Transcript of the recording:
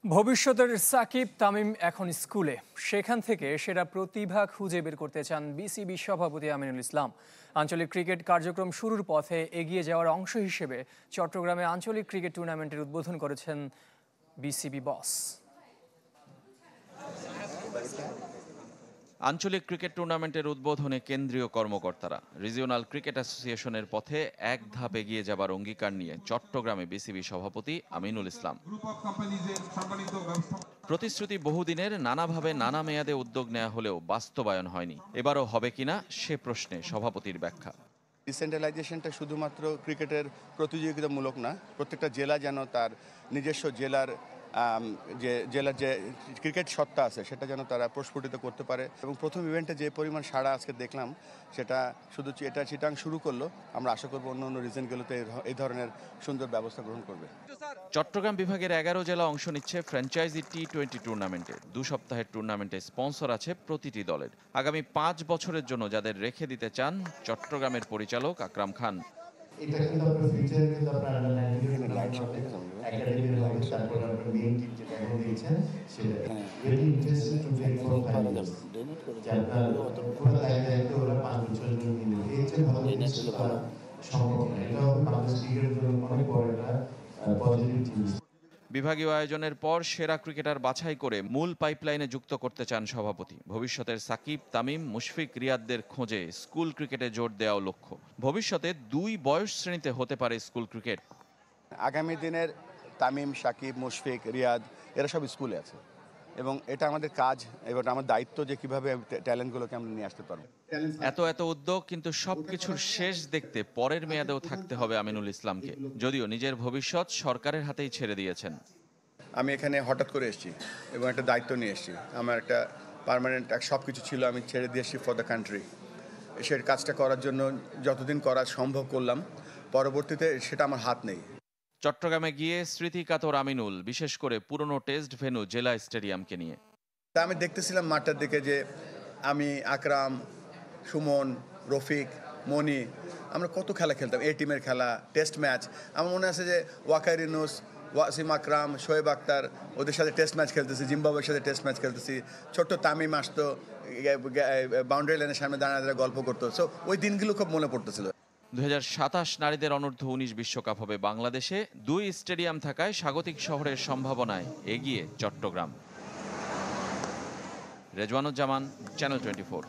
ভবিষ্যতের সাকিব তামিম এখন স্কুলে, সেখান থেকে সেরা প্রতিভা খুঁজে বের করতে চান বিসিবি সভাপতি আমিনুল ইসলাম। আঞ্চলিক ক্রিকেট কার্যক্রম শুরুর পথে এগিয়ে যাওয়ার অংশ হিসেবে চট্টগ্রামে আঞ্চলিক ক্রিকেট টুর্নামেন্টের উদ্বোধন করেছেন বিসিবি বস। আঞ্চলিক ক্রিকেট টুর্নামেন্টের উদ্বোধনে কেন্দ্রীয় কর্মকর্তারা রিজিওনাল ক্রিকেট অ্যাসোসিয়েশনের পথে এক ধাপ এগিয়ে যাবার অঙ্গীকার নিয়ে চট্টগ্রামে বিসিবি সভাপতি আমিনুল ইসলাম। প্রতিশ্রুতি বহুদিনের, নানাভাবে নানা মেয়াদে উদ্যোগ নেওয়া হলেও বাস্তবায়ন হয়নি। এবারও হবে কিনা সে প্রশ্নে সভাপতির ব্যাখ্যা। ডিসেন্ট্রালাইজেশনটা শুধুমাত্র ক্রিকেটের প্রতিযোগিতামূলক না, প্রত্যেকটা জেলা যেন তার নিজস্ব জেলার যে ক্রিকেট সত্তা আছে সেটা যেন তারা প্রস্ফুটিত করতে পারে। এবং প্রথম ইভেন্টে যে পরিমাণ সাড়া আজকে দেখলাম, সেটা শুধু এটা চিটাং শুরু করলো, আমরা আশা করবো অন্য অন্য রিজনগুলোতে এই ধরনের সুন্দর ব্যবস্থা গ্রহণ করবে। চট্টগ্রাম বিভাগের 11 জেলা অংশ নিচ্ছে ফ্র্যাঞ্চাইজি T20 টুর্নামেন্টে। 2 সপ্তাহের টুর্নামেন্টে স্পন্সর আছে প্রতিটি দলের। আগামী 5 বছরের জন্য যাদের রেখে দিতে চান চট্টগ্রামের পরিচালক আকরাম খান। এটা কিন্তু আপনার ফিউচারে কিন্তু আপনার একাডেমির হবে, তারপর আপনার মেইন টিম যেটা এখন দিয়েছেন সেটা very interesting to take for finals. আপনার পুরো দায়িত্ব ওরা 5 বছরের জন্য নিয়ে এই যে ভালো জিনিস করা সম্ভব না। এটা বাংলাদেশ ক্রিকেটের জন্য অনেক বড় একটা পজিটিভ জিনিস। বিভাগীয় আয়োজনের পর সেরা ক্রিকেটার বাছাই করে মূল পাইপলাইনে যুক্ত করতে চান সভাপতি। ভবিষ্যতের সাকিব, তামিম, মুশফিক, রিয়াদদের খোঁজে স্কুল ক্রিকেটে জোর দেওয়াও লক্ষ্য। ভবিষ্যতে 2 বয়স শ্রেণীতে হতে পারে স্কুল ক্রিকেট। আগামী দিনের তামিম, সাকিব, মুশফিক, রিয়াদ এরা সব স্কুলে আছে এবং এটা আমাদের কাজ, এবার আমার দায়িত্ব যে কিভাবে ট্যালেন্টগুলোকে আমরা নিয়ে আসতে পারবো। এত উদ্যোগ, কিন্তু সবকিছুর শেষ দেখতে পরের মেয়াদেও থাকতে হবে আমিনুল ইসলামকে। যদিও নিজের ভবিষ্যৎ সরকারের হাতেই ছেড়ে দিয়েছেন। আমি এখানে হঠাৎ করে এসেছি এবং একটা দায়িত্ব নিয়ে এসেছি। আমার একটা পার্মানেন্ট সব কিছু ছিল, আমি ছেড়ে দিয়ে এসেছি ফর দ্য কান্ট্রি। সে কাজটা করার জন্য যতদিন করা সম্ভব করলাম, পরবর্তীতে সেটা আমার হাত নেই। চট্টগ্রামে গিয়ে স্মৃতিকাতর আমিনুল, বিশেষ করে পুরনো টেস্ট ভেন্যু জেলা স্টেডিয়ামকে নিয়ে। তা আমি দেখতেছিলাম মাঠটার দিকে যে আমি, আকরাম, সুমন, রফিক, মনি, আমরা কত খেলা খেলতাম, এই টিমের খেলা, টেস্ট ম্যাচ। আমার মনে আছে যে ওয়াকার ইউনুস, ওয়াসিম আকরাম, শোয়েব আক্তার, ওদের সাথে টেস্ট ম্যাচ খেলতেছি, জিম্বাবুয়ের সাথে টেস্ট ম্যাচ খেলতেছি। ছোট্ট তামিম আসতো, বাউন্ডারি লাইনের সামনে দাঁড়ায় গল্প করতো। সো ওই দিনগুলো খুব মনে পড়তেছিল। 2027 নারীদের অনূর্ধ্ব 19 বিশ্বকাপ হবে বাংলাদেশে। 2 স্টেডিয়াম থাকায় স্বাগতিক শহরের সম্ভাবনায় এগিয়ে চট্টগ্রাম। রেজওয়ানুজ্জামান, চ্যানেল 24।